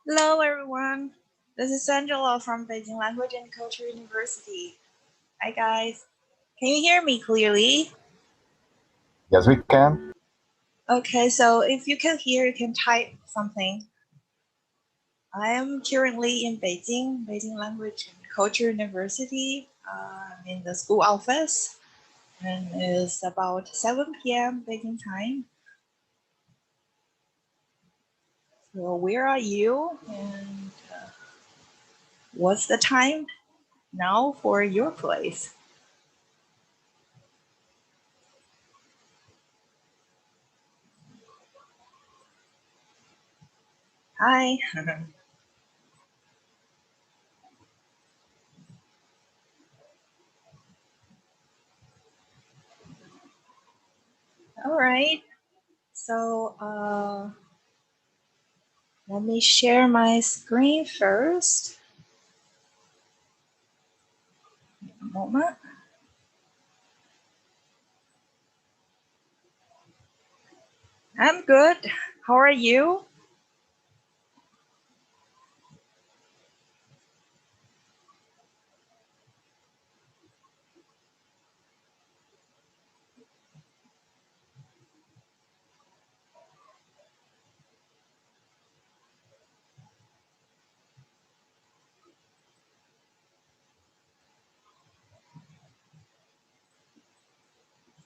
Hello, everyone. This is Angela from Beijing Language and Culture University. Hi, guys. Can you hear me clearly? Yes, we can. Okay, so if you can hear, you can type something. I am currently in Beijing Language and Culture University. I'm in the school office, and it's about 7 p.m. Beijing time. So where are you, and what's the time now for your place? Hi. All right. So let me share my screen first. A moment. I'm good. How are you?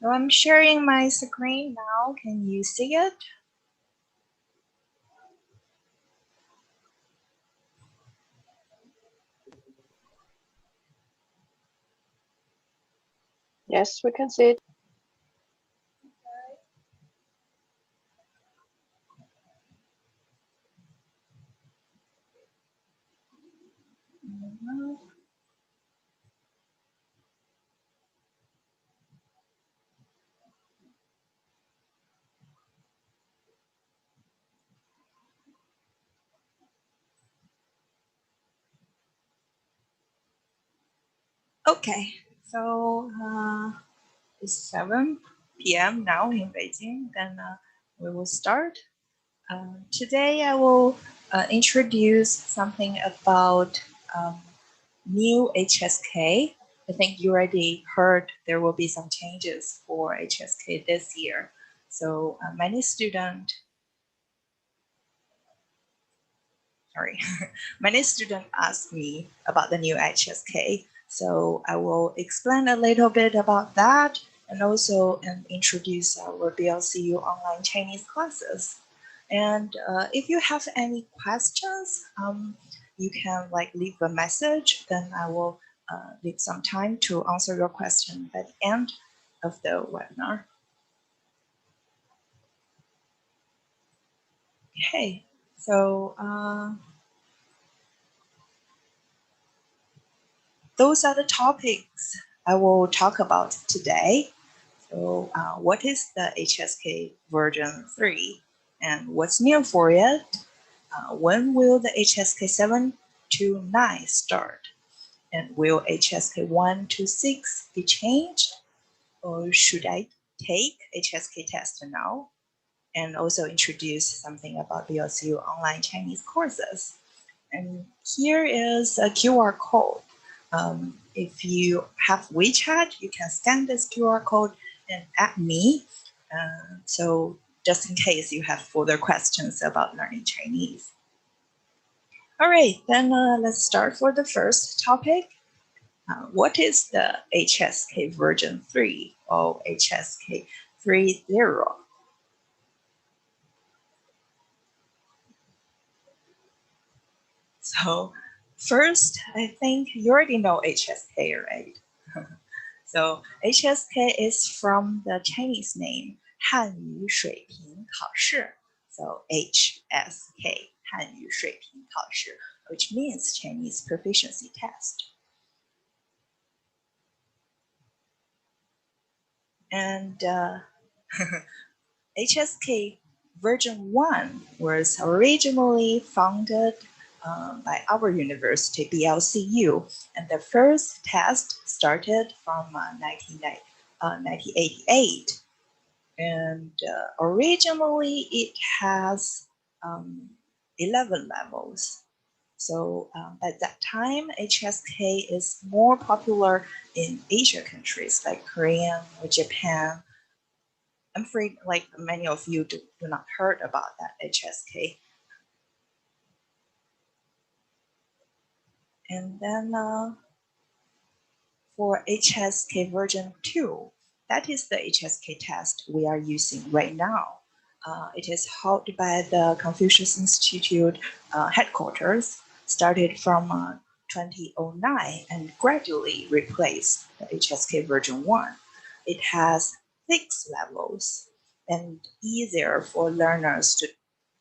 So I'm sharing my screen now. Can you see it? Yes, we can see it. Okay. So it's 7 p.m. now in Beijing. Then we will start. Today I will introduce something about new HSK. I think you already heard there will be some changes for HSK this year. So many students ask me about the new HSK. So I will explain a little bit about that and also introduce our BLCU online Chinese classes. And if you have any questions, you can leave a message. Then I will leave some time to answer your question at the end of the webinar. Okay, so those are the topics I will talk about today. So what is the HSK version 3 and what's new for it? When will the HSK 7 to 9 start? And will HSK 1 to 6 be changed? Or should I take HSK test now? And also introduce something about BLCU online Chinese courses. And here is a QR code. If you have WeChat, you can scan this QR code and add me. So just in case you have further questions about learning Chinese. All right, then let's start for the first topic. What is the HSK version 3 or HSK 3.0? So first, I think you already know HSK, right? So HSK is from the Chinese name 汉语水平考试. So HSK 汉语水平考试, which means Chinese proficiency test. And HSK version 1 was originally founded by our university, BLCU, and the first test started from 1988. And originally, it has 11 levels. So at that time, HSK is more popular in Asia countries like Korea or Japan. I'm afraid like many of you do not heard about that HSK. And then for HSK version 2, that is the HSK test we are using right now. It is held by the Confucius Institute headquarters, started from 2009 and gradually replaced the HSK version 1. It has 6 levels and easier for learners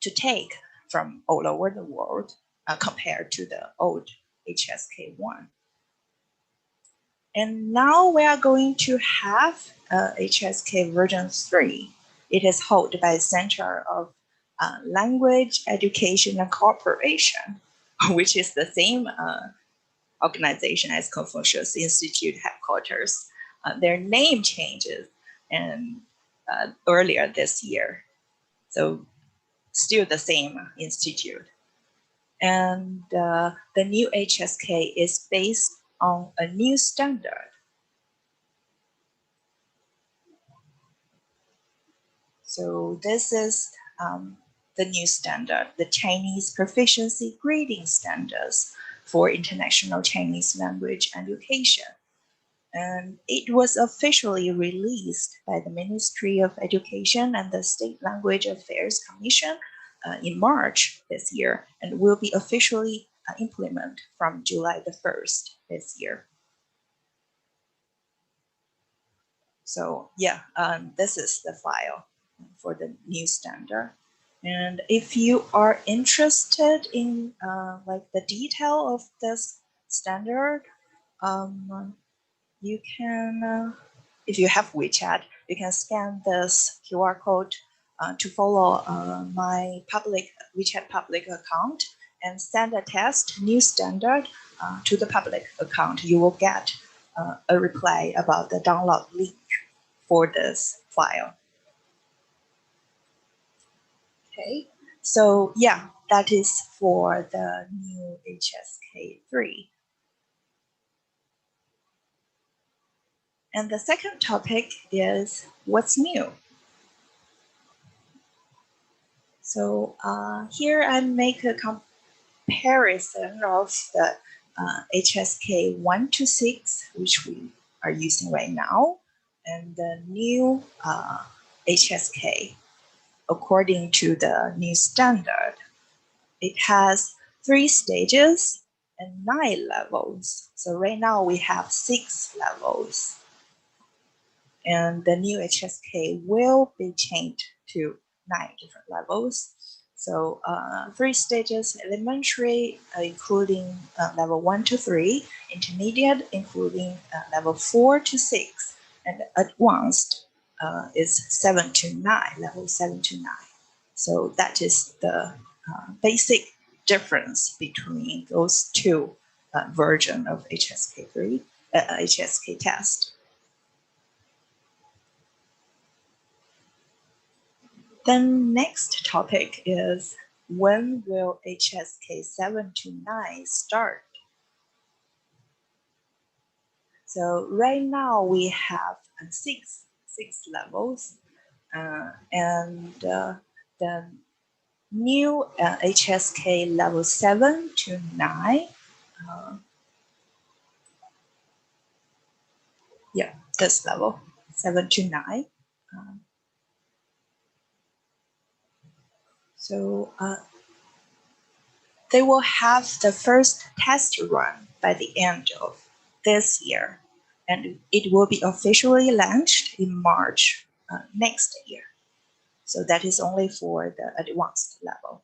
to take from all over the world compared to the old HSK 1. And now we are going to have HSK version 3. It is held by Center of Language, Education, and Cooperation, which is the same organization as Confucius Institute headquarters. Their name changes and earlier this year. So still the same institute. And the new HSK is based on a new standard. So this is the new standard, the Chinese Proficiency Grading Standards for International Chinese Language Education. And it was officially released by the Ministry of Education and the State Language Affairs Commission in March this year, and will be officially implemented from July the 1st this year. So yeah, this is the file for the new standard. And if you are interested in like the detail of this standard, you can, if you have WeChat, you can scan this QR code to follow my WeChat public account and send a test new standard to the public account. You will get a reply about the download link for this file. Okay, so yeah, that is for the new HSK 3. And the second topic is what's new. So here I make a comparison of the HSK 1 to 6, which we are using right now, and the new HSK according to the new standard. It has 3 stages and 9 levels. So right now we have 6 levels. And the new HSK will be changed to 9 different levels. So 3 stages, elementary, including level 1 to 3, intermediate, including level 4 to 6, and advanced is 7 to 9, level 7 to 9. So that is the basic difference between those two versions of HSK3, HSK test. The next topic is when will HSK 7 to 9 start? So right now we have 6 levels, and the new HSK level 7 to 9. Yeah, this level 7 to 9. So they will have the first test run by the end of this year, and it will be officially launched in March next year. So that is only for the advanced level.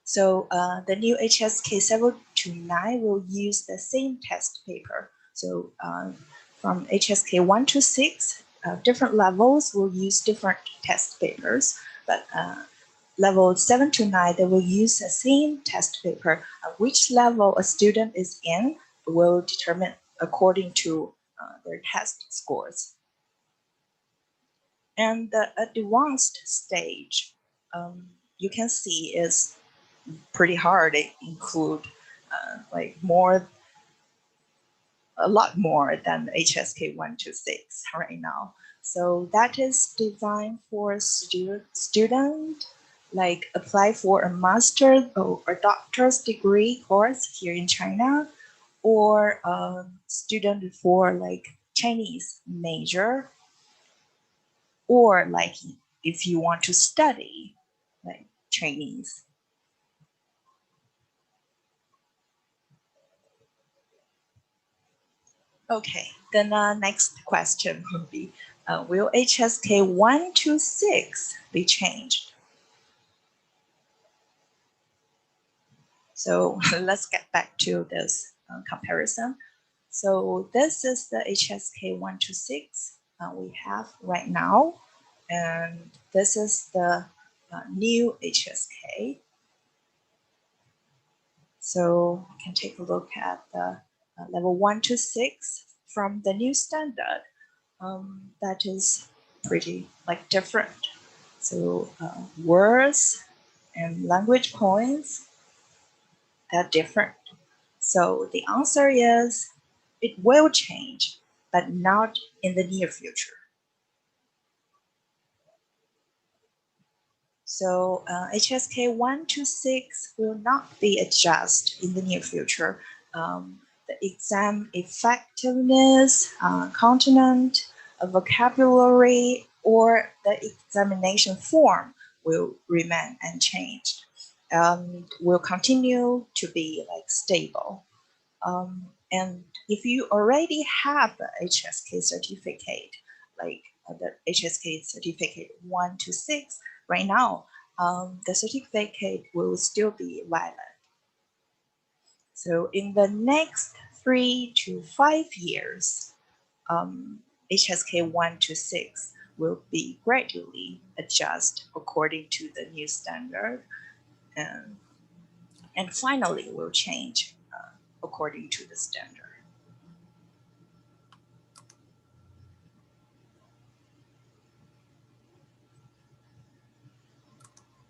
So the new HSK 7 to 9 will use the same test paper. So from HSK 1 to 6, different levels will use different test papers, but level 7 to 9, they will use the same test paper. Which level a student is in will determine according to their test scores. And the advanced stage, you can see is pretty hard. It include like a lot more than HSK 126 right now. So that is designed for student like apply for a master's or a doctor's degree course here in China, or a student for like Chinese major, or like if you want to study like Chinese. Okay, then next question would be, will HSK 126 be changed? So let's get back to this comparison. So this is the HSK 126 we have right now, and this is the new HSK. So we can take a look at the level 1 to 6 from the new standard. That is pretty like different. So words and language points, they're different. So the answer is it will change, but not in the near future. So HSK 126 will not be adjusted in the near future. The exam effectiveness, content, vocabulary, or the examination form will remain unchanged. Will continue to be like stable. And if you already have the HSK certificate, like the HSK certificate 1 to 6, right now, the certificate will still be valid. So in the next 3 to 5 years, HSK 1 to 6 will be gradually adjusted according to the new standard, and finally will change according to the standard.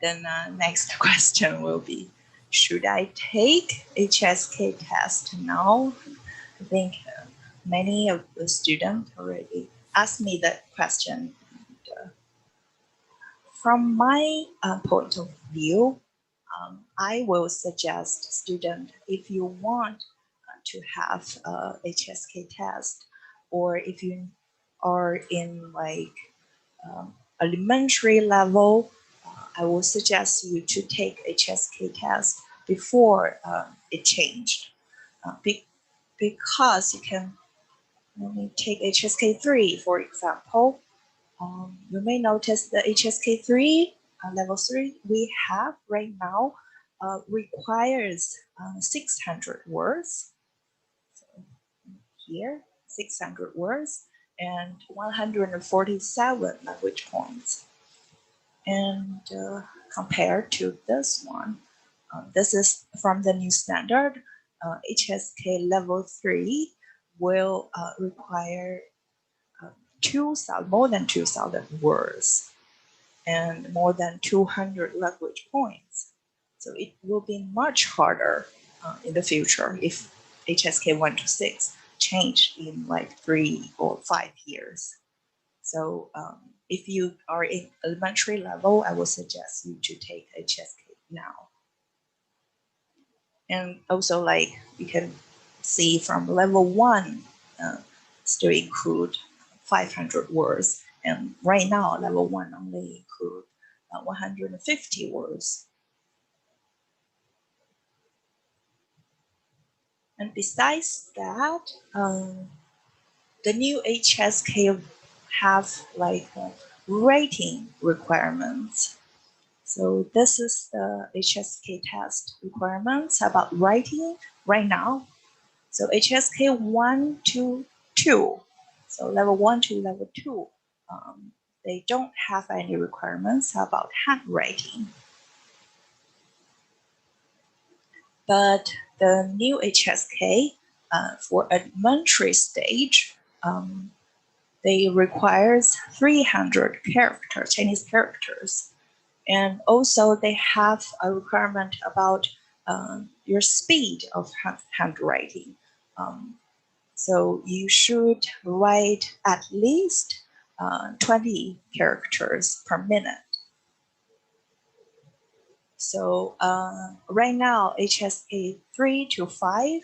Then next question will be, should I take HSK test now? I think many of the students already asked me that question. And, from my point of view, I will suggest student, if you want to have a HSK test, or if you are in like elementary level, I will suggest you to take HSK test before it changed, because you can take HSK 3, for example. You may notice the HSK 3, level 3 we have right now requires 600 words. So here, 600 words and 147 language points. And compared to this one, this is from the new standard. HSK level 3 will require more than 2,000 words and more than 200 language points. So it will be much harder in the future if HSK 1 to 6 change in like 3 or 5 years. So if you are in elementary level, I would suggest you to take HSK now. And also, like you can see from level 1, still include 500 words. And right now, level 1 only include 150 words. And besides that, the new HSK have like rating requirements. So this is the HSK test requirements about writing right now. So HSK 1 to 2, so level 1 to level 2, they don't have any requirements about handwriting. But the new HSK for elementary stage, they requires 300 characters, Chinese characters. And also they have a requirement about your speed of handwriting. So you should write at least 20 characters per minute. So right now, HSK 3 to 5,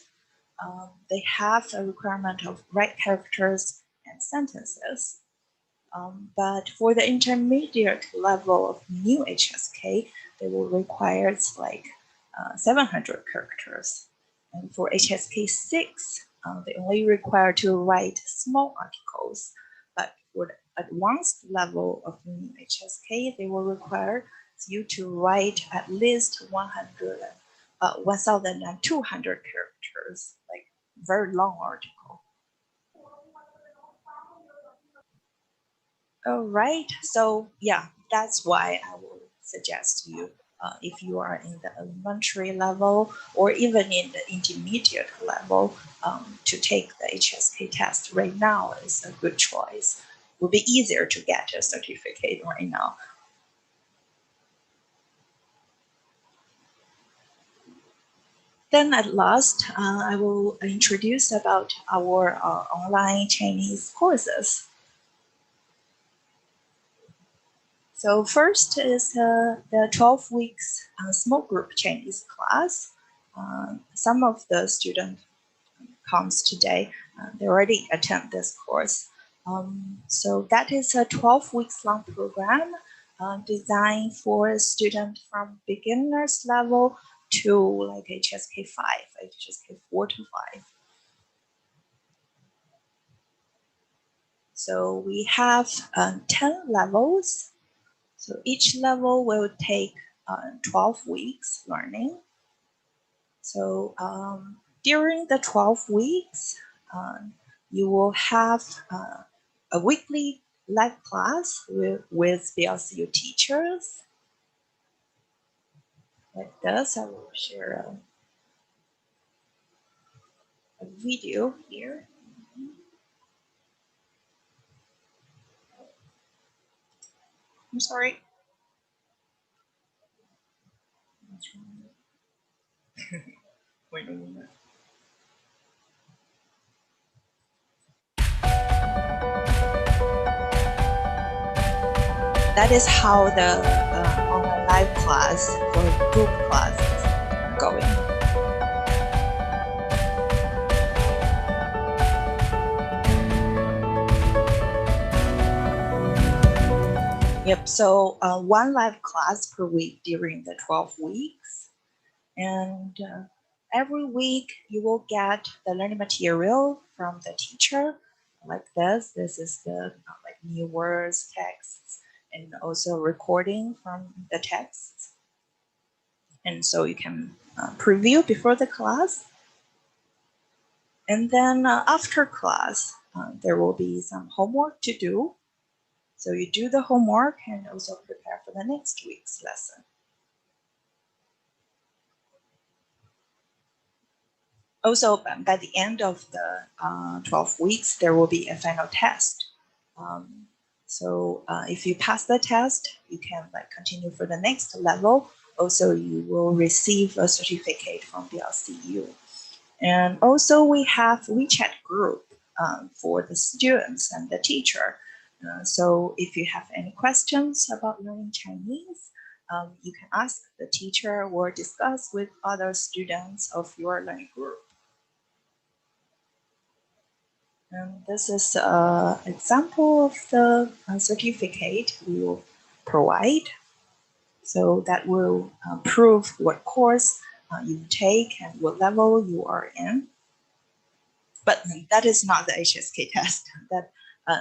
they have a requirement of write characters and sentences. But for the intermediate level of new HSK, they will require like 700 characters. And for HSK 6, they only require to write small articles. But for the advanced level of new HSK, they will require you to write at least 1,200 characters, like very long article. All right. So yeah, that's why I will suggest you, if you are in the elementary level or even in the intermediate level, to take the HSK test right now is a good choice. It will be easier to get a certificate right now. Then at last, I will introduce about our online Chinese courses. So first is the 12 weeks small group Chinese class. Some of the students comes today, they already attend this course. So that is a 12 weeks long program designed for a student from beginners level to like HSK 5, HSK 4 to 5. So we have 10 levels. So each level will take 12 weeks learning. So during the 12 weeks, you will have a weekly live class with BLCU teachers. Like this, I will share a video here. I'm sorry. Wait a minute. That is how the online live class or group class is going. Yep, so one live class per week during the 12 weeks. And every week you will get the learning material from the teacher like this. This is the like new words, texts, and also recording from the texts. And so you can preview before the class. And then after class, there will be some homework to do. So you do the homework and also prepare for the next week's lesson. Also, by the end of the 12 weeks, there will be a final test. So if you pass the test, you can like continue for the next level. Also, you will receive a certificate from BLCU. And also we have WeChat group for the students and the teacher. So if you have any questions about learning Chinese, you can ask the teacher or discuss with other students of your learning group. And this is an example of the certificate we will provide. So that will prove what course you take and what level you are in. But that is not the HSK test, that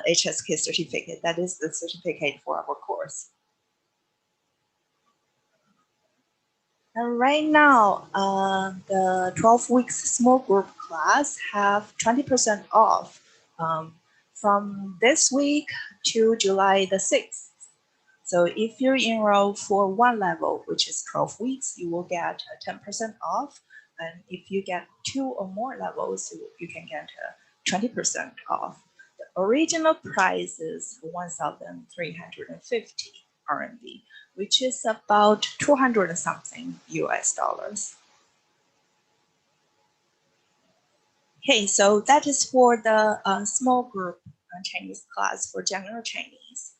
HSK certificate. That is the certificate for our course. And right now, the 12 weeks small group class have 20% off from this week to July the 6th. So if you enroll for one level, which is 12 weeks, you will get 10% off. And if you get 2 or more levels, you can get 20% off. The original price is 1,350. RMB, which is about 200 and something US dollars. Okay, so that is for the small group Chinese class for general Chinese.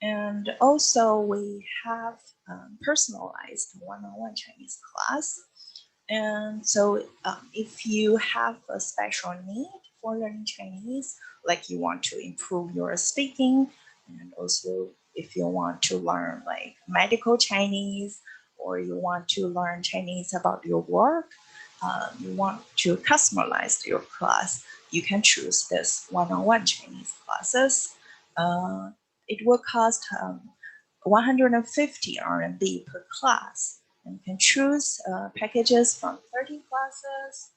And also we have personalized one-on-one Chinese class. And so if you have a special need for learning Chinese, like you want to improve your speaking, and also if you want to learn like medical Chinese, or you want to learn Chinese about your work, you want to customize your class, you can choose this one-on-one Chinese classes. It will cost 150 RMB per class, and you can choose packages from 30 classes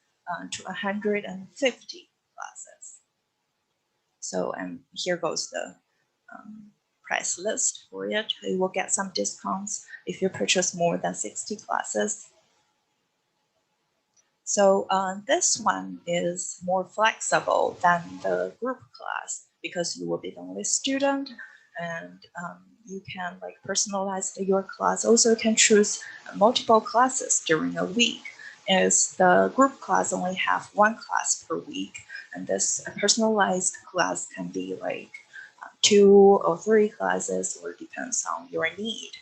to 150 classes. So, and here goes the price list for it. You will get some discounts if you purchase more than 60 classes. So this one is more flexible than the group class because you will be the only student, and you can like personalize your class. Also, you can choose multiple classes during a week, as the group class only have one class per week, and this personalized class can be like 2 or 3 classes, or depends on your need.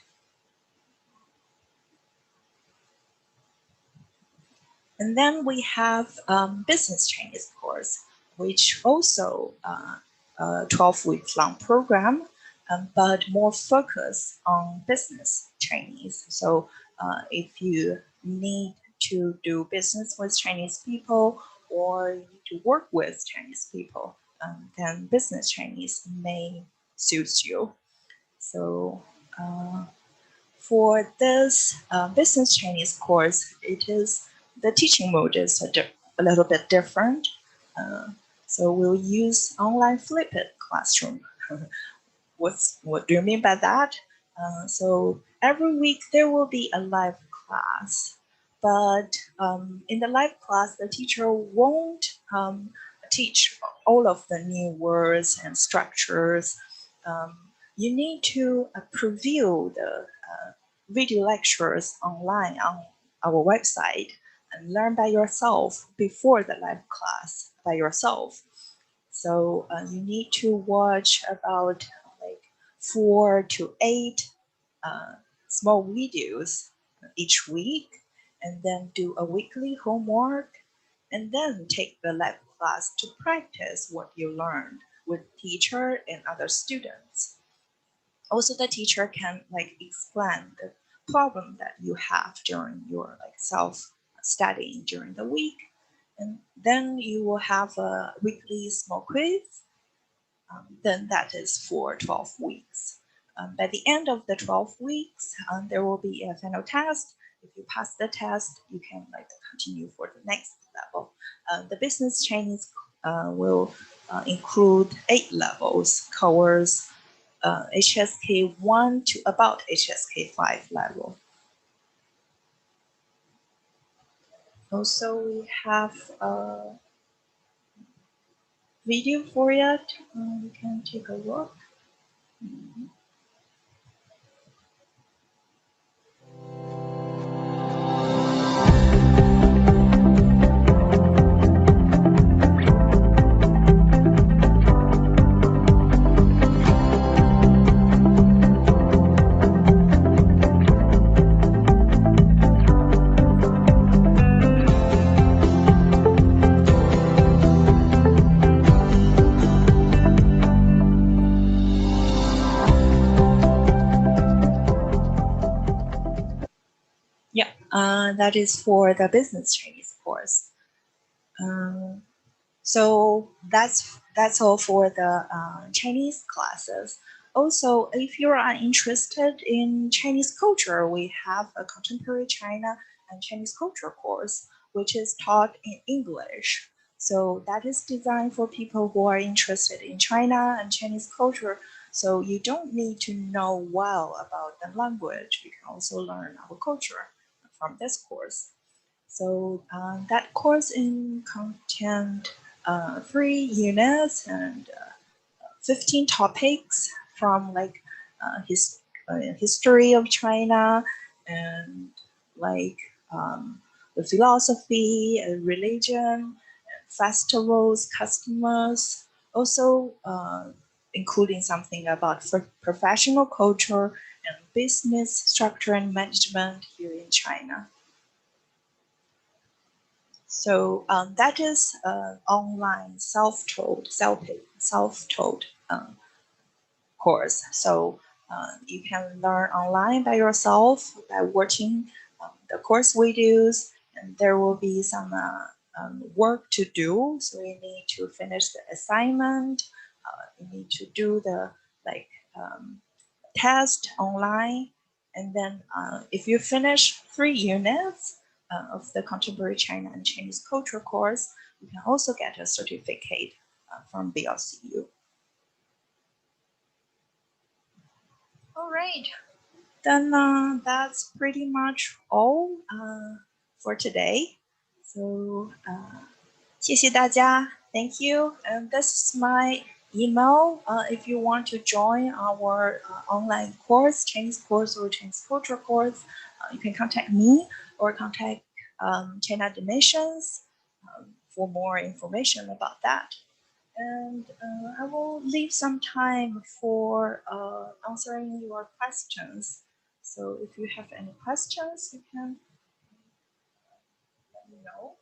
And then we have business Chinese course, which also a 12-week long program, but more focus on business Chinese. So if you need to do business with Chinese people, or you need to work with Chinese people, then business Chinese may suit you. So for this business Chinese course, the teaching mode is a little bit different. So we'll use online flipped classroom. What do you mean by that? So every week there will be a live class, but in the live class, the teacher won't teach all of the new words and structures. You need to preview the video lectures online on our website and learn by yourself before the live class by yourself. So you need to watch about like 4 to 8 small videos each week, and then do a weekly homework, and then take the live class to practice what you learned with teacher and other students. Also, the teacher can like explain the problem that you have during your like self studying during the week, and then you will have a weekly small quiz. Then that is for 12 weeks. By the end of the 12 weeks, there will be a final test. If you pass the test, you can like continue for the next level. The business Chinese will include 8 levels, covers HSK 1 to about HSK 5 level. Also, we have a video for it. You can take a look. Yeah, that is for the business Chinese course. So that's all for the Chinese classes. Also, if you are interested in Chinese culture, we have a contemporary China and Chinese culture course, which is taught in English. So that is designed for people who are interested in China and Chinese culture. So you don't need to know well about the language. You can also learn our culture from this course. So that course in content 3 units and 15 topics from like history of China, and like the philosophy, religion, festivals, customers, also including something about professional culture and business structure and management here in China. So that is online self-taught course. So you can learn online by yourself by watching the course videos, and there will be some work to do. So you need to finish the assignment. You need to do the test online, and then if you finish 3 units of the Contemporary China and Chinese Culture course, you can also get a certificate from BLCU. All right, then that's pretty much all for today. So 谢谢大家. Thank you. And this is my email. If you want to join our online course, Chinese course or Chinese culture course, you can contact me or contact China Admissions for more information about that. And I will leave some time for answering your questions. So if you have any questions, you can let me know.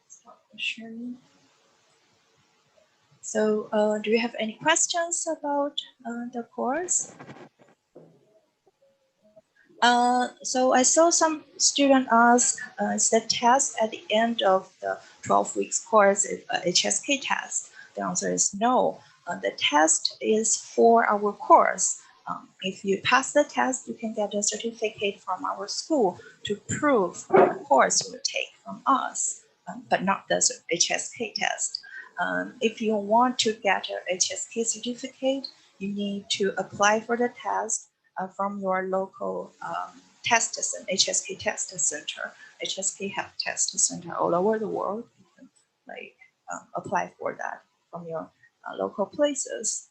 Stop sharing. So do you have any questions about the course? So I saw some student ask, is the test at the end of the 12 weeks course HSK test? The answer is no. The test is for our course. If you pass the test, you can get a certificate from our school to prove the course you take from us, but not the HSK test. If you want to get an HSK certificate, you need to apply for the test from your local test center, HSK Test Center. HSK have test center all over the world. You can apply for that from your local places.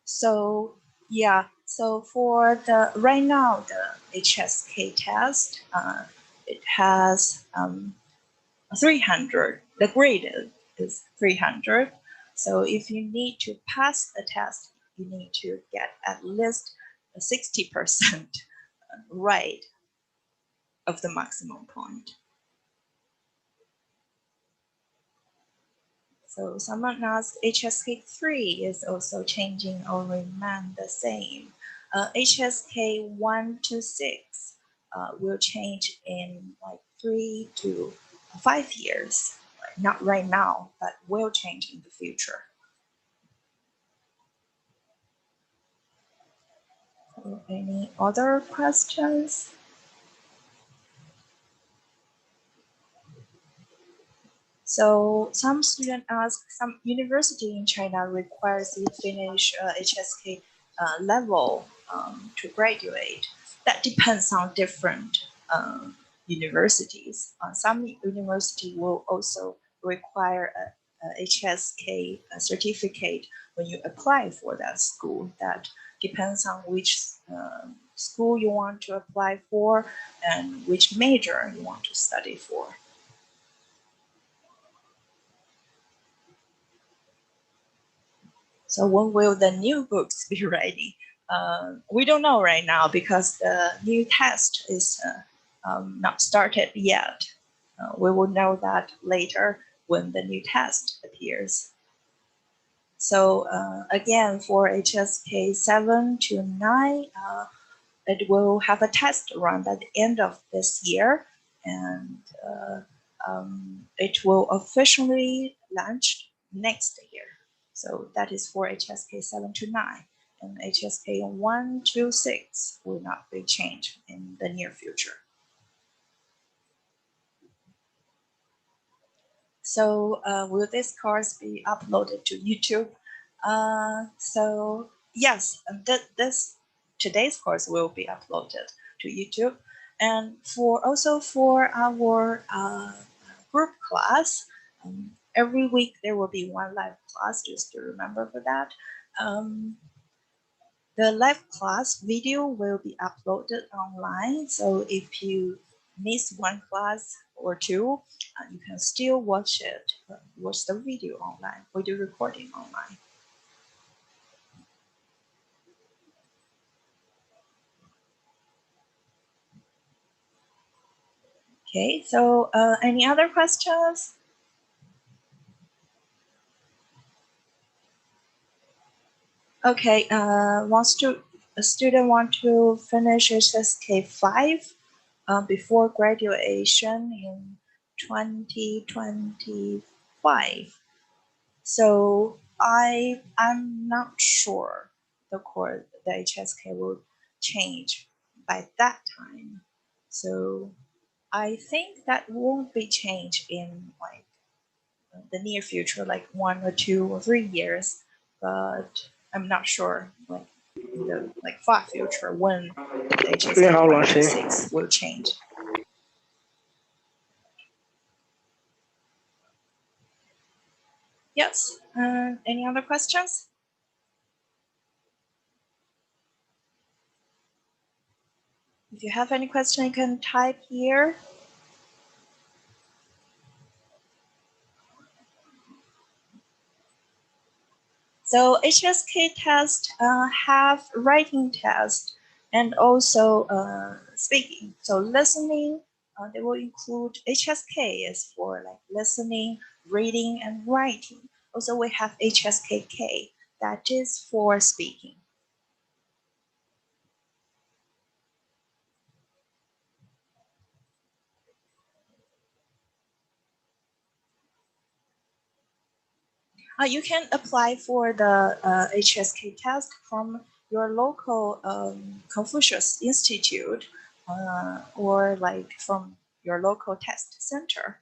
So yeah, so for the right now the HSK test, it has 300. The grade is 300. So if you need to pass the test, you need to get at least 60% right of the maximum point. So someone asked, HSK 3 is also changing or remain the same. HSK 1 to 6 will change in like 3 to 5 years. Not right now, but will change in the future. So any other questions? So some students ask, some university in China requires you finish HSK level to graduate. That depends on different universities. Some university will also require a HSK certificate when you apply for that school. That depends on which school you want to apply for and which major you want to study for. So when will the new books be ready? We don't know right now because the new test is not started yet. We will know that later when the new test appears. So again, for HSK 7 to 9, it will have a test run by the end of this year, and it will officially launch next year. So that is for HSK 7 to 9, and HSK 1 to 6 will not be changed in the near future. So will this course be uploaded to YouTube? So yes, today's course will be uploaded to YouTube, and for our group class, every week there will be one live class, just to remember for that. The live class video will be uploaded online. So if you miss one class or two, you can still watch it, watch the video online, video recording online. Okay, so any other questions? Okay, a student want to finish HSK 5 before graduation in 2025. So I'm not sure the HSK will change by that time. So I think that won't be changed in like the near future, like 1 or 2 or 3 years, but I'm not sure like in the far future when the HSK 1 to 6 will change. Yes. Any other questions? If you have any question, you can type here. So HSK test have writing test and also speaking. So listening, they will include HSK is for like listening, reading, and writing. Also, we have HSKK, that is for speaking. You can apply for the HSK test from your local Confucius Institute or like from your local test center.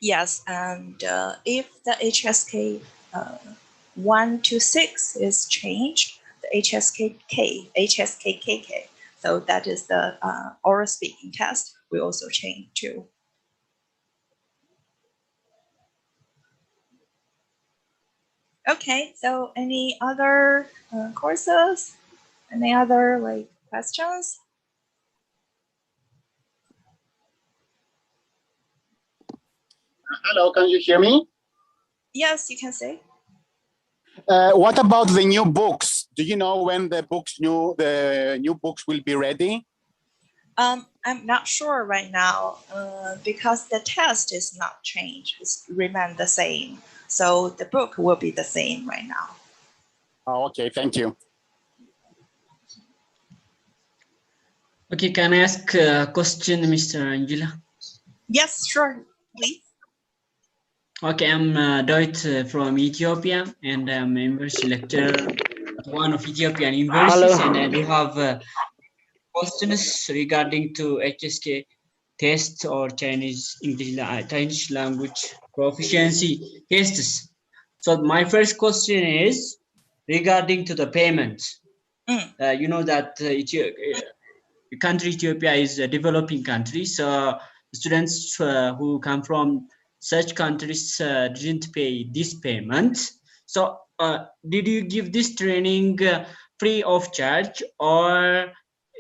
Yes, and if the HSK 1 to 6 is changed, the HSKKK, so that is the oral speaking test, we also change too. Okay, so any other courses? Any other like questions? Hello, can you hear me? Yes, you can say. What about the new books? Do you know when the new books will be ready? I'm not sure right now because the test is not changed. It's remain the same. So the book will be the same right now. Oh, okay, thank you. Okay, can I ask a question, Mr. Angela? Yes, sure, please. Okay, I'm Doit from Ethiopia, and I'm a university lecturer at one of Ethiopian universities. Hello. And I do have questions regarding to HSK tests or Chinese language proficiency tests. So my first question is regarding to the payment. You know that country Ethiopia is a developing country, so students who come from such countries didn't pay this payment. So did you give this training free of charge, or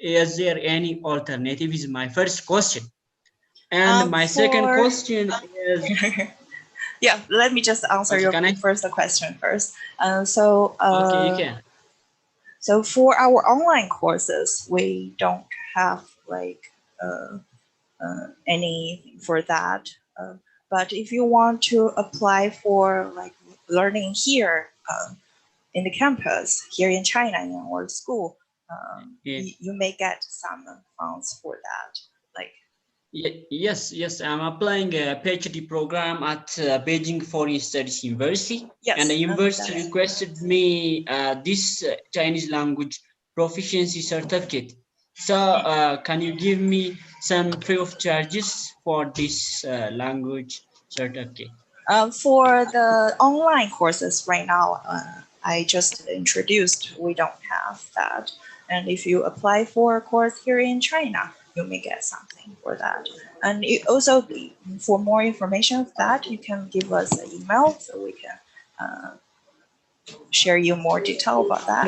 is there any alternative? Is my first question. And my second question is yeah, let me just answer your first question first. Okay, you can. So for our online courses, we don't have like any for that. But if you want to apply for like learning here in the campus here in China in our school, you may get some funds for that. Like yes, I'm applying a PhD program at Beijing Foreign Studies University. Yes, and the university requested me this Chinese language proficiency certificate. So can you give me some free of charges for this language certificate? For the online courses right now, I just introduced, we don't have that. And if you apply for a course here in China, you may get something for that. And you also, for more information of that, you can give us an email so we can share you more detail about that.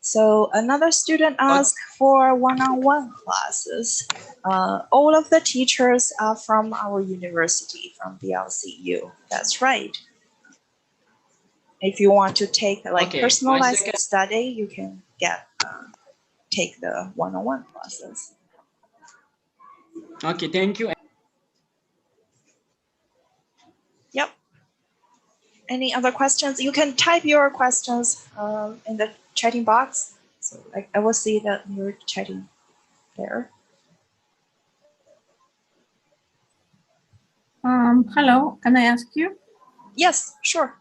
So another student asked for one-on-one classes. All of the teachers are from our university, from BLCU. That's right. If you want to take like personalized study, you can take the one-on-one classes. Okay, thank you. Yep. Any other questions? You can type your questions in the chatting box. So I will see that you're chatting there. Hello, can I ask you? Yes, sure.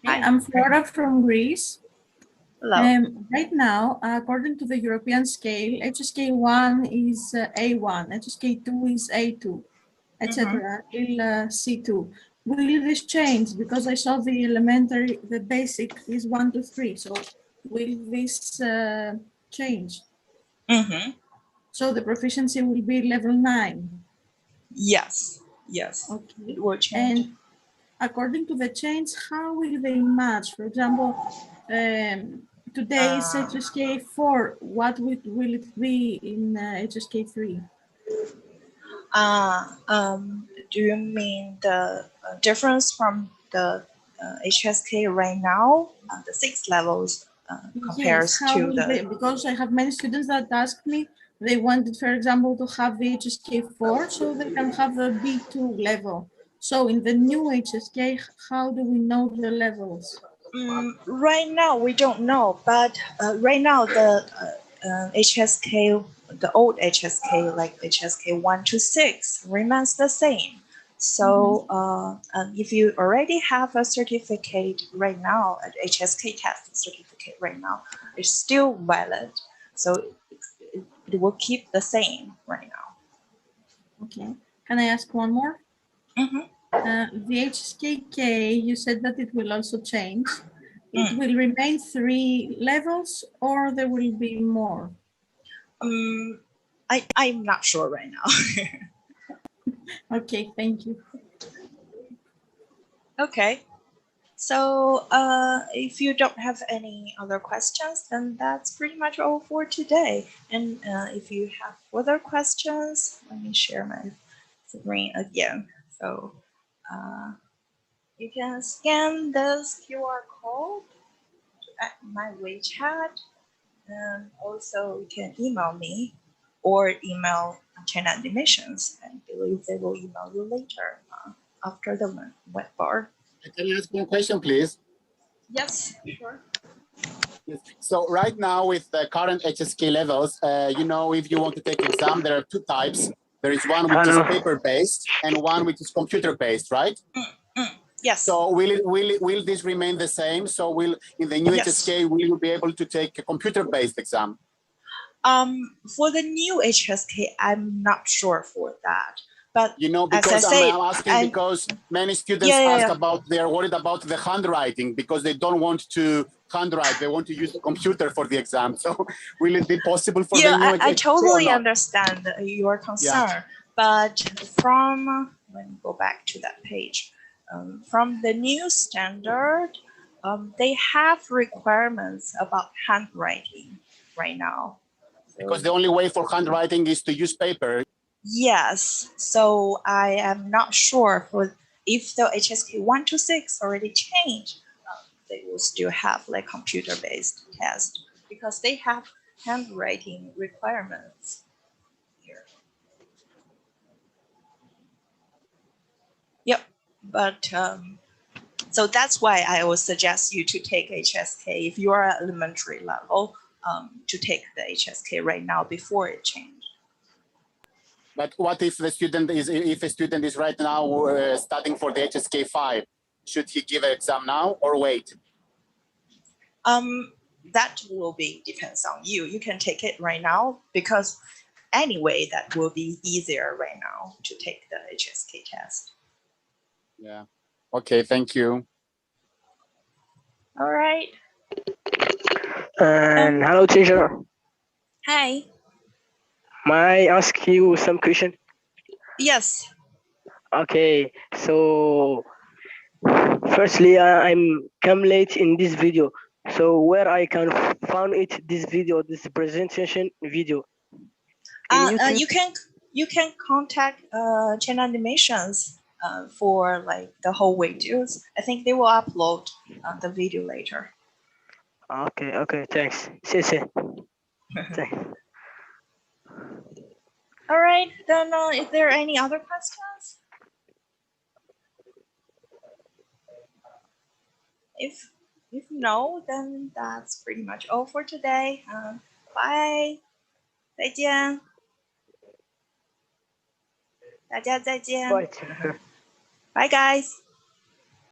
Hi. I'm Flora from Greece. Hello. Right now, according to the European scale, HSK 1 is A1, HSK 2 is A2, etc. till C2. Will this change? Because I saw the elementary, the basic is 1 to 3. So will this change? So the proficiency will be level 9. Yes. Yes. Okay. It will change. And according to the change, how will they match? For example, today's HSK 4, what will it be in HSK 3? Do you mean the difference from the HSK right now, the 6 levels compares to the... Because I have many students that ask me, they wanted, for example, to have the HSK 4 so they can have the B2 level. So in the new HSK, how do we know the levels? Right now, we don't know, but right now the HSK, the old HSK, like HSK 1 to 6, remains the same. So if you already have a certificate right now, an HSK test certificate right now, it's still valid. So it will keep the same right now. Okay. Can I ask one more? The HSKK, you said that it will also change. It will remain 3 levels or there will be more? I'm not sure right now. Okay, thank you. Okay. So if you don't have any other questions, then that's pretty much all for today. And if you have further questions, let me share my screen again. So you can scan this QR code at my WeChat, and also you can email me or email China Admissions. I believe they will email you later after the web bar. Can I ask one question, please? Yes, sure. Yes. So right now with the current HSK levels, you know, if you want to take exam, there are 2 types. There is one which is paper-based and one which is computer-based, right? Yes. So will this remain the same? So will in the new HSK, will you be able to take a computer-based exam? For the new HSK, I'm not sure for that. But you know, because I'm asking because many students ask about, they're worried about the handwriting because they don't want to handwrite. They want to use the computer for the exam. So will it be possible for the new HSK? I totally understand your concern. But from, let me go back to that page. From the new standard, they have requirements about handwriting right now. Because the only way for handwriting is to use paper. Yes, so I am not sure for if the HSK 1 to 6 already changed, they will still have like computer-based test because they have handwriting requirements here. Yep, but so that's why I would suggest you to take HSK if you are at elementary level, to take the HSK right now before it changed. But what if the student is, if a student is right now studying for the HSK 5, should he give an exam now or wait? That will be depends on you. You can take it right now because anyway, that will be easier right now to take the HSK test. Yeah. Okay. Thank you. All right. And hello, teacher. Hi. May I ask you some question? Yes. Okay, so firstly, I'm come late in this video. So where I can find it, this video, this presentation video? In YouTube? You can contact China Animations for like the whole videos. I think they will upload the video later. Okay, okay, thanks. 谢谢. Thanks. All right, then is there any other questions? If no, then that's pretty much all for today. Bye. 再见。大家再见。Right. Bye, guys.